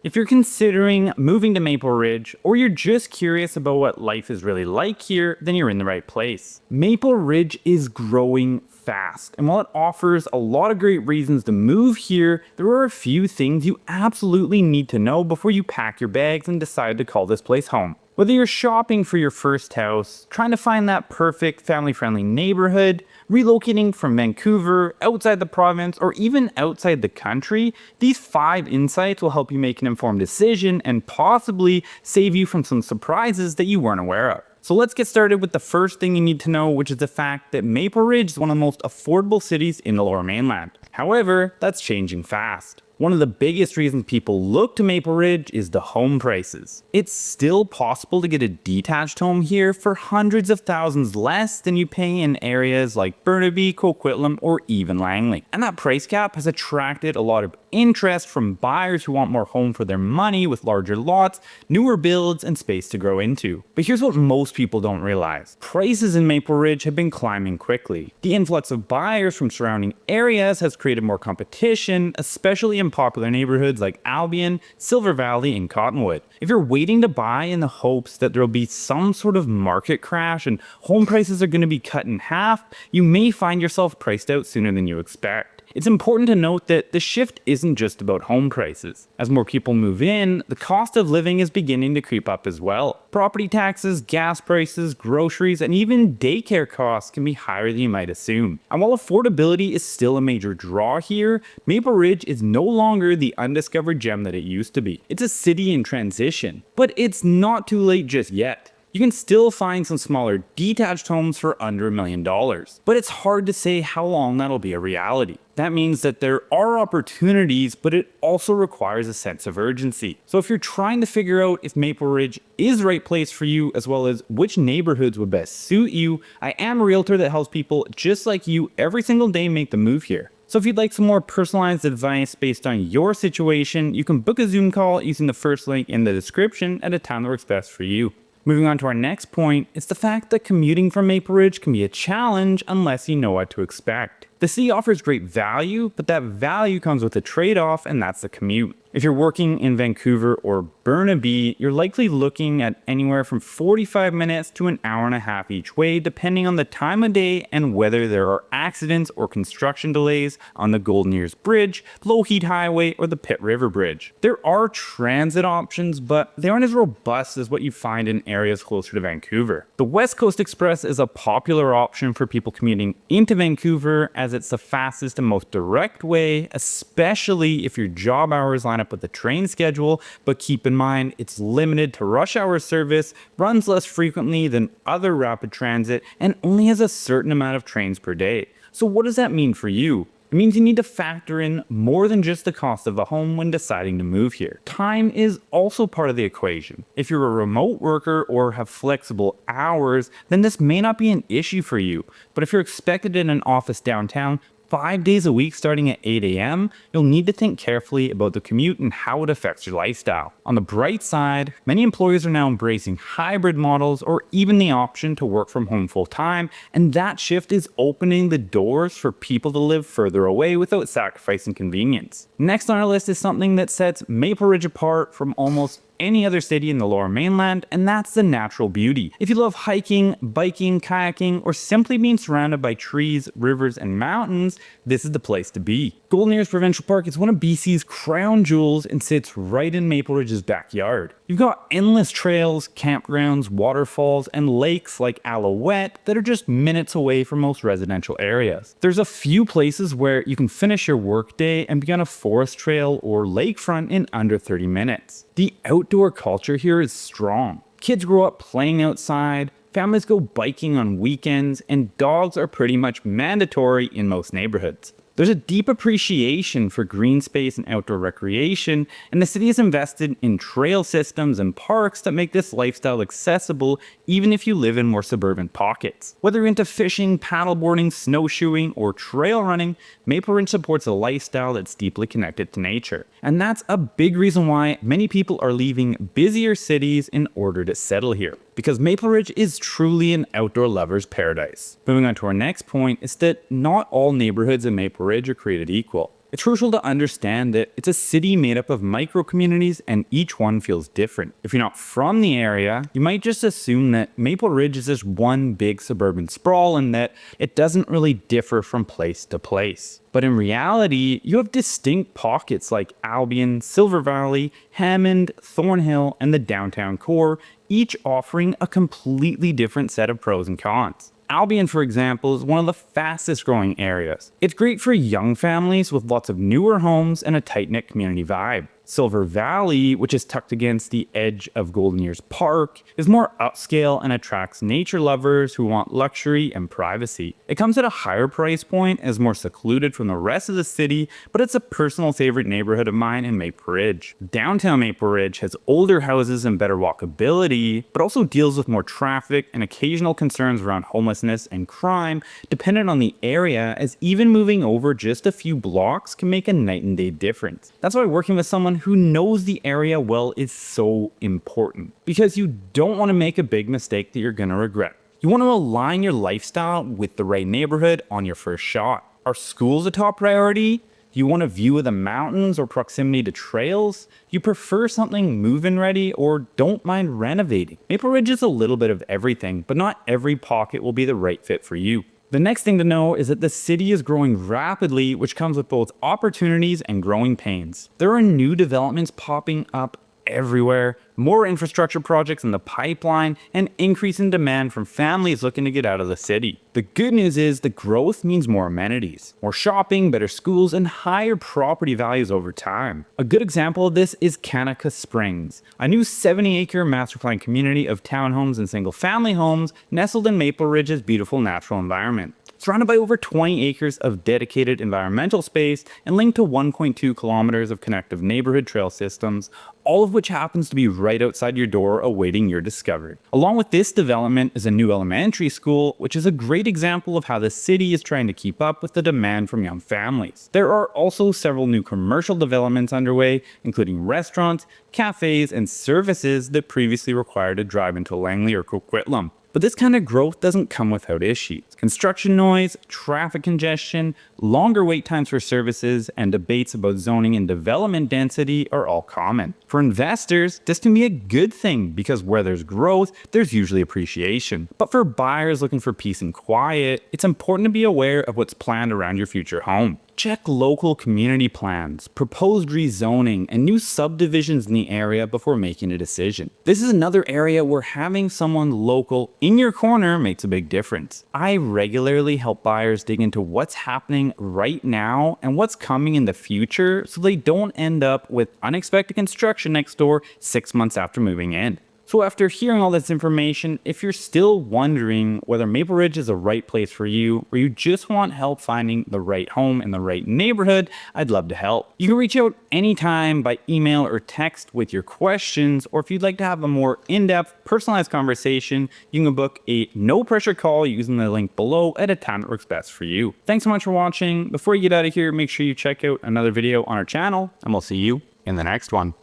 If you're considering moving to Maple Ridge, or you're just curious about what life is really like here, then you're in the right place. Maple Ridge is growing fast, and while it offers a lot of great reasons to move here, there are a few things you absolutely need to know before you pack your bags and decide to call this place home. Whether you're shopping for your first house, trying to find that perfect family-friendly neighborhood, relocating from Vancouver, outside the province, or even outside the country, these 5 insights will help you make an informed decision and possibly save you from some surprises that you weren't aware of. So let's get started with the first thing you need to know, which is the fact that Maple Ridge is one of the most affordable cities in the Lower Mainland. However, that's changing fast. One of the biggest reasons people look to Maple Ridge is the home prices. It's still possible to get a detached home here for hundreds of thousands less than you pay in areas like Burnaby, Coquitlam, or even Langley. And that price gap has attracted a lot of interest from buyers who want more home for their money with larger lots, newer builds, and space to grow into. But here's what most people don't realize. Prices in Maple Ridge have been climbing quickly. The influx of buyers from surrounding areas has created more competition, especially in popular neighborhoods like Albion, Silver Valley, and Cottonwood. If you're waiting to buy in the hopes that there'll be some sort of market crash and home prices are going to be cut in half, you may find yourself priced out sooner than you expect. It's important to note that the shift isn't just about home prices. As more people move in, the cost of living is beginning to creep up as well. Property taxes, gas prices, groceries, and even daycare costs can be higher than you might assume. And while affordability is still a major draw here, Maple Ridge is no longer the undiscovered gem that it used to be. It's a city in transition, but it's not too late just yet. You can still find some smaller detached homes for under $1 million, but it's hard to say how long that'll be a reality. That means that there are opportunities, but it also requires a sense of urgency. So if you're trying to figure out if Maple Ridge is the right place for you, as well as which neighborhoods would best suit you, I am a realtor that helps people just like you every single day make the move here. So if you'd like some more personalized advice based on your situation, you can book a Zoom call using the first link in the description at a time that works best for you. Moving on to our next point, it's the fact that commuting from Maple Ridge can be a challenge unless you know what to expect. The city offers great value, but that value comes with a trade-off, and that's the commute. If you're working in Vancouver or Burnaby, you're likely looking at anywhere from 45 minutes to an hour and a half each way, depending on the time of day and whether there are accidents or construction delays on the Golden Ears Bridge, Lougheed Highway, or the Pitt River Bridge. There are transit options, but they aren't as robust as what you find in areas closer to Vancouver. The West Coast Express is a popular option for people commuting into Vancouver, as it's the fastest and most direct way, especially if your job hours line up with the train schedule, but keep in mind it's limited to rush hour service, runs less frequently than other rapid transit, and only has a certain amount of trains per day. So what does that mean for you? It means you need to factor in more than just the cost of a home when deciding to move here. Time is also part of the equation. If you're a remote worker or have flexible hours, then this may not be an issue for you. But if you're expected in an office downtown 5 days a week starting at 8 a.m., you'll need to think carefully about the commute and how it affects your lifestyle. On the bright side, many employers are now embracing hybrid models or even the option to work from home full time, and that shift is opening the doors for people to live further away without sacrificing convenience. Next on our list is something that sets Maple Ridge apart from almost any other city in the Lower Mainland, and that's the natural beauty. If you love hiking, biking, kayaking, or simply being surrounded by trees, rivers, and mountains, this is the place to be. Golden Ears Provincial Park is one of BC's crown jewels and sits right in Maple Ridge's backyard. You've got endless trails, campgrounds, waterfalls, and lakes like Alouette that are just minutes away from most residential areas. There's a few places where you can finish your workday and be on a forest trail or lakefront in under 30 minutes. The outdoor culture here is strong. Kids grow up playing outside, families go biking on weekends, and dogs are pretty much mandatory in most neighborhoods. There's a deep appreciation for green space and outdoor recreation, and the city has invested in trail systems and parks that make this lifestyle accessible even if you live in more suburban pockets. Whether you're into fishing, paddleboarding, snowshoeing, or trail running, Maple Ridge supports a lifestyle that's deeply connected to nature. And that's a big reason why many people are leaving busier cities in order to settle here, because Maple Ridge is truly an outdoor lover's paradise. Moving on to our next point is that not all neighborhoods in Maple Ridge are created equal. It's crucial to understand that it's a city made up of micro communities and each one feels different. If you're not from the area, you might just assume that Maple Ridge is just one big suburban sprawl and that it doesn't really differ from place to place. But in reality, you have distinct pockets like Albion, Silver Valley, Hammond, Thornhill, and the downtown core, each offering a completely different set of pros and cons. Albion, for example, is one of the fastest growing areas. It's great for young families with lots of newer homes and a tight-knit community vibe. Silver Valley, which is tucked against the edge of Golden Ears Park, is more upscale and attracts nature lovers who want luxury and privacy. It comes at a higher price point as more secluded from the rest of the city, but it's a personal favorite neighborhood of mine in Maple Ridge. Downtown Maple Ridge has older houses and better walkability, but also deals with more traffic and occasional concerns around homelessness and crime, dependent on the area, as even moving over just a few blocks can make a night and day difference. That's why working with someone who knows the area well is so important, because you don't want to make a big mistake that you're going to regret. You want to align your lifestyle with the right neighborhood on your first shot. Are schools a top priority? Do you want a view of the mountains or proximity to trails? Do you prefer something move-in ready or don't mind renovating? Maple Ridge is a little bit of everything, but not every pocket will be the right fit for you. The next thing to know is that the city is growing rapidly, which comes with both opportunities and growing pains. There are new developments popping up everywhere, more infrastructure projects in the pipeline, and increase in demand from families looking to get out of the city. The good news is the growth means more amenities, more shopping, better schools, and higher property values over time. A good example of this is Kanaka Springs, a new 70-acre master plan community of townhomes and single-family homes nestled in Maple Ridge's beautiful natural environment. Surrounded by over 20 acres of dedicated environmental space and linked to 1.2 kilometers of connective neighborhood trail systems, all of which happens to be right outside your door awaiting your discovery. Along with this development is a new elementary school, which is a great example of how the city is trying to keep up with the demand from young families. There are also several new commercial developments underway, including restaurants, cafes, and services that previously required a drive into Langley or Coquitlam. But this kind of growth doesn't come without issues. Construction noise, traffic congestion, longer wait times for services, and debates about zoning and development density are all common. For investors, this can be a good thing because where there's growth, there's usually appreciation. But for buyers looking for peace and quiet, it's important to be aware of what's planned around your future home. Check local community plans, proposed rezoning, and new subdivisions in the area before making a decision. This is another area where having someone local in your corner makes a big difference. I regularly help buyers dig into what's happening right now and what's coming in the future so they don't end up with unexpected construction next door 6 months after moving in. So after hearing all this information, if you're still wondering whether Maple Ridge is the right place for you, or you just want help finding the right home in the right neighborhood, I'd love to help. You can reach out anytime by email or text with your questions, or if you'd like to have a more in-depth, personalized conversation, you can book a no-pressure call using the link below at a time that works best for you. Thanks so much for watching. Before you get out of here, make sure you check out another video on our channel, and we'll see you in the next one.